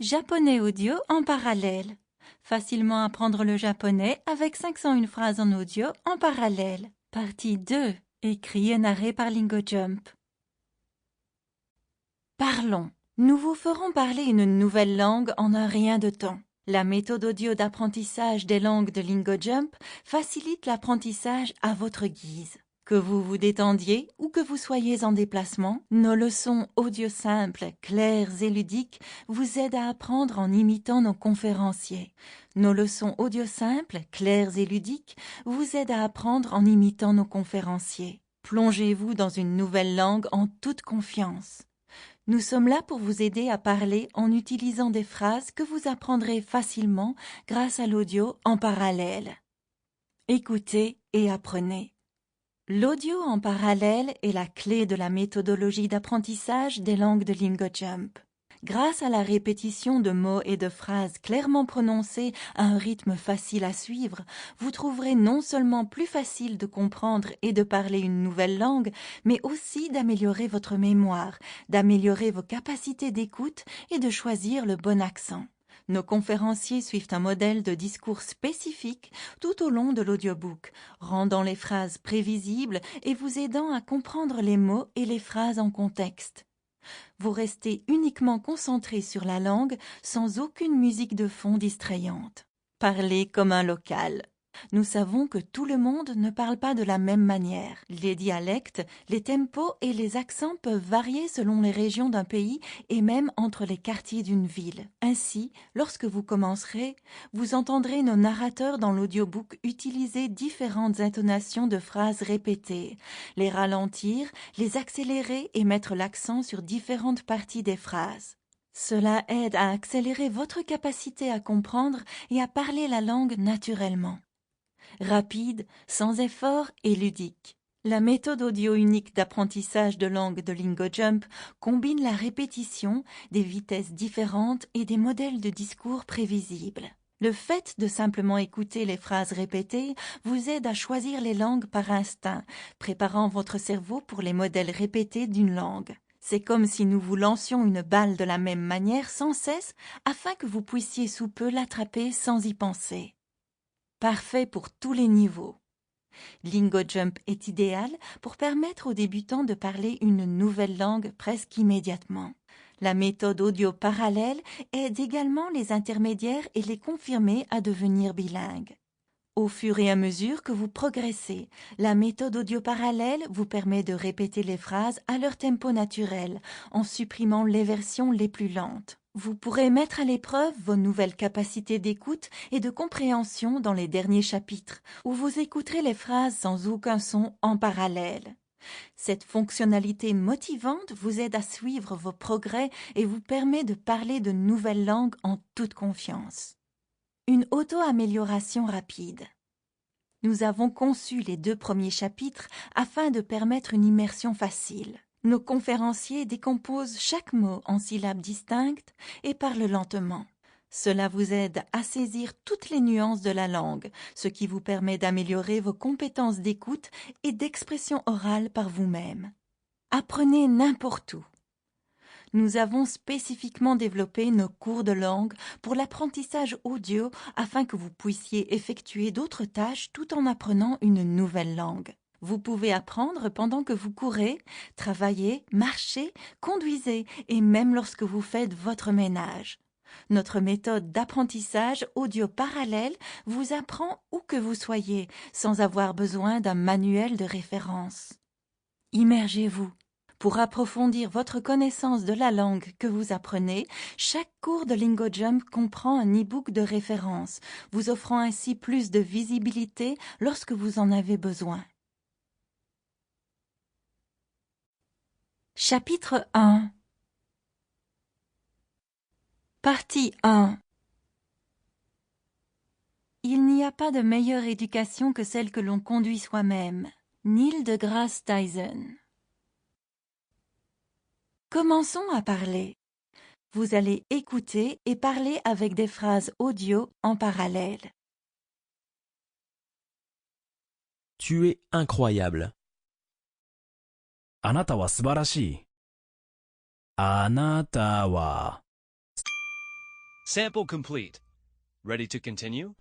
Japonais audio en parallèle. Facilement apprendre le japonais avec 501 phrases en audio en parallèle. Partie 2. Écrit et narré par LingoJump. Parlons. Nous vous ferons parler une nouvelle langue en un rien de temps. La méthode audio d'apprentissage des langues de LingoJump facilite l'apprentissage à votre guise. Que vous vous détendiez ou que vous soyez en déplacement, nos leçons audio simples, claires et ludiques vous aident à apprendre en imitant nos conférenciers. Nos leçons audio simples, claires et ludiques vous aident à apprendre en imitant nos conférenciers. Plongez-vous dans une nouvelle langue en toute confiance. Nous sommes là pour vous aider à parler en utilisant des phrases que vous apprendrez facilement grâce à l'audio en parallèle. Écoutez et apprenez. L'audio en parallèle est la clé de la méthodologie d'apprentissage des langues de LingoJump. Grâce à la répétition de mots et de phrases clairement prononcés à un rythme facile à suivre, vous trouverez non seulement plus facile de comprendre et de parler une nouvelle langue, mais aussi d'améliorer votre mémoire, d'améliorer vos capacités d'écoute et de choisir le bon accent. Nos conférenciers suivent un modèle de discours spécifique tout au long de l'audiobook, rendant les phrases prévisibles et vous aidant à comprendre les mots et les phrases en contexte. Vous restez uniquement concentré sur la langue sans aucune musique de fond distrayante. Parlez comme un local. Nous savons que tout le monde ne parle pas de la même manière. Les dialectes, les tempos et les accents peuvent varier selon les régions d'un pays et même entre les quartiers d'une ville. Ainsi, lorsque vous commencerez, vous entendrez nos narrateurs dans l'audiobook utiliser différentes intonations de phrases répétées, les ralentir, les accélérer et mettre l'accent sur différentes parties des phrases. Cela aide à accélérer votre capacité à comprendre et à parler la langue naturellement. Rapide, sans effort et ludique. La méthode audio unique d'apprentissage de langue de LingoJump combine la répétition, des vitesses différentes et des modèles de discours prévisibles. Le fait de simplement écouter les phrases répétées vous aide à choisir les langues par instinct, préparant votre cerveau pour les modèles répétés d'une langue. C'est comme si nous vous lancions une balle de la même manière sans cesse afin que vous puissiez sous peu l'attraper sans y penser. Parfait pour tous les niveaux. LingoJump est idéal pour permettre aux débutants de parler une nouvelle langue presque immédiatement. La méthode audio parallèle aide également les intermédiaires et les confirmés à devenir bilingues. Au fur et à mesure que vous progressez, la méthode audio parallèle vous permet de répéter les phrases à leur tempo naturel, en supprimant les versions les plus lentes. Vous pourrez mettre à l'épreuve vos nouvelles capacités d'écoute et de compréhension dans les derniers chapitres, où vous écouterez les phrases sans aucun son en parallèle. Cette fonctionnalité motivante vous aide à suivre vos progrès et vous permet de parler de nouvelles langues en toute confiance. Une auto-amélioration rapide. Nous avons conçu les 2 premiers chapitres afin de permettre une immersion facile. Nos conférenciers décomposent chaque mot en syllabes distinctes et parlent lentement. Cela vous aide à saisir toutes les nuances de la langue, ce qui vous permet d'améliorer vos compétences d'écoute et d'expression orale par vous-même. Apprenez n'importe où. Nous avons spécifiquement développé nos cours de langue pour l'apprentissage audio afin que vous puissiez effectuer d'autres tâches tout en apprenant une nouvelle langue. Vous pouvez apprendre pendant que vous courez, travaillez, marchez, conduisez et même lorsque vous faites votre ménage. Notre méthode d'apprentissage audio parallèle vous apprend où que vous soyez sans avoir besoin d'un manuel de référence. Immergez-vous. Pour approfondir votre connaissance de la langue que vous apprenez, chaque cours de LingoJump comprend un e-book de référence, vous offrant ainsi plus de visibilité lorsque vous en avez besoin. Chapitre 1. Partie 1. Il n'y a pas de meilleure éducation que celle que l'on conduit soi-même. Neil deGrasse Tyson. Commençons à parler. Vous allez écouter et parler avec des phrases audio en parallèle. Tu es incroyable. あなたは素晴らしい。あなたは Sample complete. Ready to continue?